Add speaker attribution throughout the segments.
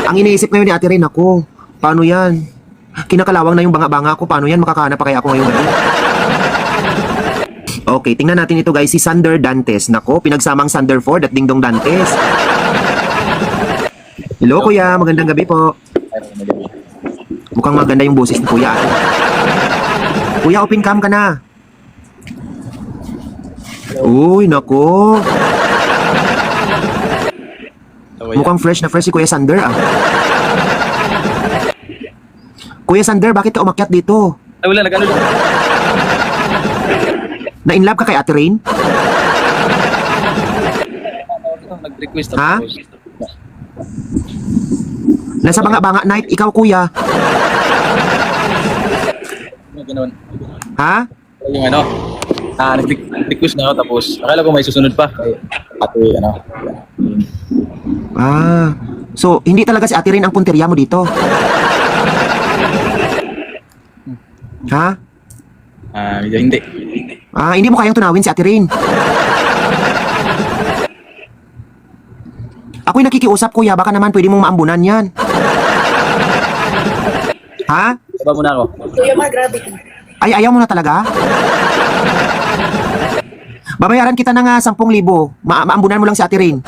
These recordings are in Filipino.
Speaker 1: Ang iniisip ngayon ni Ate Rin, ako, paano yan? Kinakalawang na yung banga-banga ko, paano yan? Makakahanap pa kaya ako ngayong gabi? Okay, tingnan natin ito guys, si Sander Dantes. Nako, pinagsamang Sander Ford at Dingdong Dantes. Hello kuya, magandang gabi po. Mukhang maganda yung boses ni kuya. Kuya, open cam ka na. Uy, nako. Mukhang fresh na fresh si Kuya Sander ah. Kuya Sander, bakit ka umakyat dito?
Speaker 2: Ay, wala, nag-ano lang.
Speaker 1: Na-inlove ka kay Ate Rain?
Speaker 2: Nag-request
Speaker 1: Ha?
Speaker 2: ako.
Speaker 1: Nasa banga-banga night, ikaw kuya.
Speaker 2: Ano gano'n?
Speaker 1: Ha?
Speaker 2: Yung ano, nag-request na ako tapos akala ko may susunod pa. Kay ate, ano.
Speaker 1: Ah, so hindi talaga si Ate Rain ang punteriya mo dito? Ha?
Speaker 2: Medyo hindi.
Speaker 1: Ah, hindi mo kayang tunawin si Ate Rain. Ako'y nakikiusap kuya, baka naman pwede mong maambunan yan. Ha?
Speaker 2: Iba muna ako.
Speaker 3: Kuya Mar, grabe ka.
Speaker 1: Ay, ayaw mo na talaga? Babayaran kita ng 10,000. Maambunan mo lang si Ate Rain.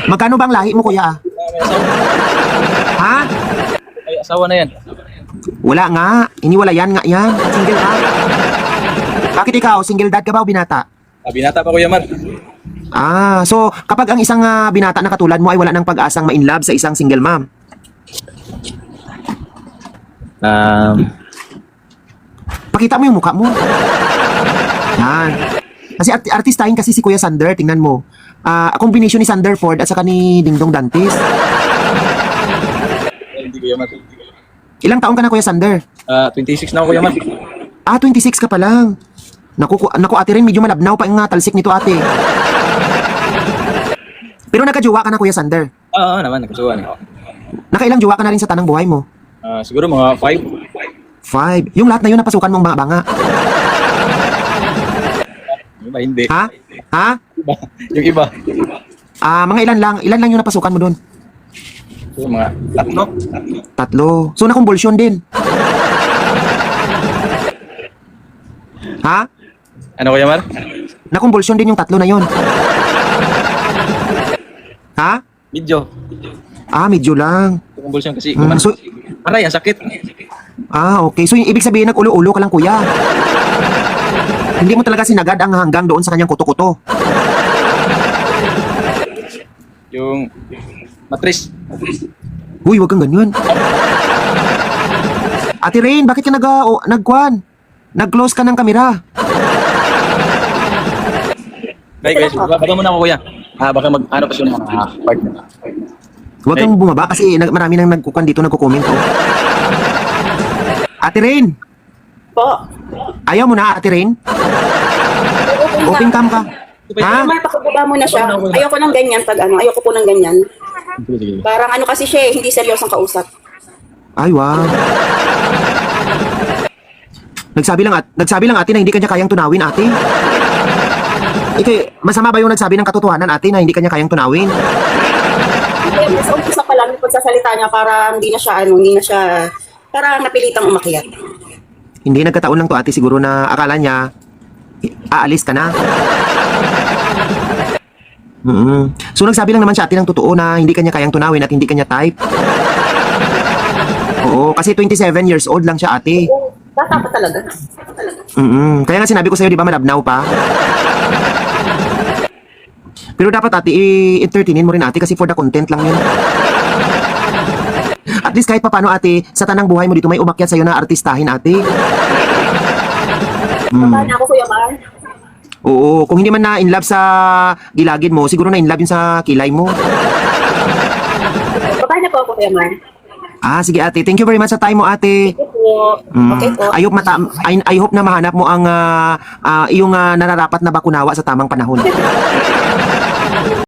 Speaker 1: Magkano bang lahi mo kuya? Ha?
Speaker 2: Ay, asawa na yan.
Speaker 1: Wala nga. Iniwalayan nga yan. Single ka. Bakit ikaw? Single dad ka ba o binata?
Speaker 2: Binata pa Kuya Mar.
Speaker 1: Ah, so kapag ang isang binata na katulad mo ay wala ng pag-asang ma-inlove sa isang single mom. Pakita mo yung mukha mo. Yan. Kasi artistahin kasi si Kuya Sander, tingnan mo. Combination ni Sander Ford at saka ni Dingdong Dantes.
Speaker 2: Hindi Kuya Mar.
Speaker 1: Ilang taon ka na Kuya Sander?
Speaker 2: 26 na ako Kuya Mar.
Speaker 1: 26 ka pa lang. Naku Ate Rin, medyo malabnaw pa yung talsik nito ate. Pero nagka-jowa ka na Kuya Sander.
Speaker 2: Oo naman, nagkasuhan ako.
Speaker 1: Nakailang jowa ka na rin sa tanang buhay mo?
Speaker 2: Siguro mga 5.
Speaker 1: 5. Yung lahat na yun napasukan mong banga-banga.
Speaker 2: Yung iba hindi.
Speaker 1: Ha? Ha?
Speaker 2: Yung iba.
Speaker 1: Mga ilan lang yung napasukan mo doon?
Speaker 2: So, mga 3.
Speaker 1: 3. So nakumbulsyon din. Ha?
Speaker 2: Ano Kuya Mar?
Speaker 1: Nakumbulsyon din yung 3 na yun. Ha?
Speaker 2: Medyo.
Speaker 1: Medyo lang.
Speaker 2: Kumbulsyon kasi.
Speaker 1: So,
Speaker 2: Aray, ang sakit.
Speaker 1: okay. So yung ibig sabihin nag-ulo-ulo ka lang kuya. Hindi mo talaga sinagad ang hanggang doon sa kanyang kuto-kuto.
Speaker 2: Yung matris.
Speaker 1: Uy, wag kang ganyan. Ate Rain, bakit ka nag-close ka ng kamera?
Speaker 2: Guys, baka muna ako Kuya. Baka mag-ano pa siya ng mga partner.
Speaker 1: Huwag kang bumaba kasi marami nang nagkukan dito, nagko-comment. Ate Rain,
Speaker 3: Po.
Speaker 1: ayaw mo na Ate Rain? Open cam ka.
Speaker 3: Kuya
Speaker 1: Ha?
Speaker 3: Mar, pakababa mo na siya. Ayoko ng ganyan pag ano, ayoko po ng ganyan.
Speaker 2: Sige.
Speaker 3: Parang ano kasi siya hindi seryosong kausap.
Speaker 1: Ay, wow. Nagsabi lang ate na hindi kanya kayang tunawin, ate. Masama ba yung nagsabi ng katotohanan, ate, na hindi kanya kayang tunawin?
Speaker 3: Kaya sa umpisa pa lang, yung pagsasalita niya, parang hindi na siya, parang napilitang umakyat.
Speaker 1: Hindi, nagkataon lang to, ate. Siguro na akala niya, aalis ka na. So nagsabi lang naman siya, ate, ng totoo na hindi kanya kayang tunawin at hindi kanya type. Oo, kasi 27 years old lang siya, ate.
Speaker 3: Bata pa talaga.
Speaker 1: Kaya nga sinabi ko sa'yo, di ba, malabnaw pa? Pero dapat, ate, i-entertainin mo rin, ate, kasi for the content lang yun. At least kahit papano, ate, sa tanang buhay mo dito, may umakyat sa'yo na artistahin, ate.
Speaker 3: Baba na ako, Kuya Mar.
Speaker 1: Oo, kung hindi man na in love sa gilagid mo, siguro na in love yun sa kilay mo.
Speaker 3: Baba na po ako, Kuya Mar.
Speaker 1: Sige, ate. Thank you very much sa time mo, ate.
Speaker 3: Okay po. Okay po.
Speaker 1: I hope na mahanap mo ang iyong nararapat na bakunawa sa tamang panahon.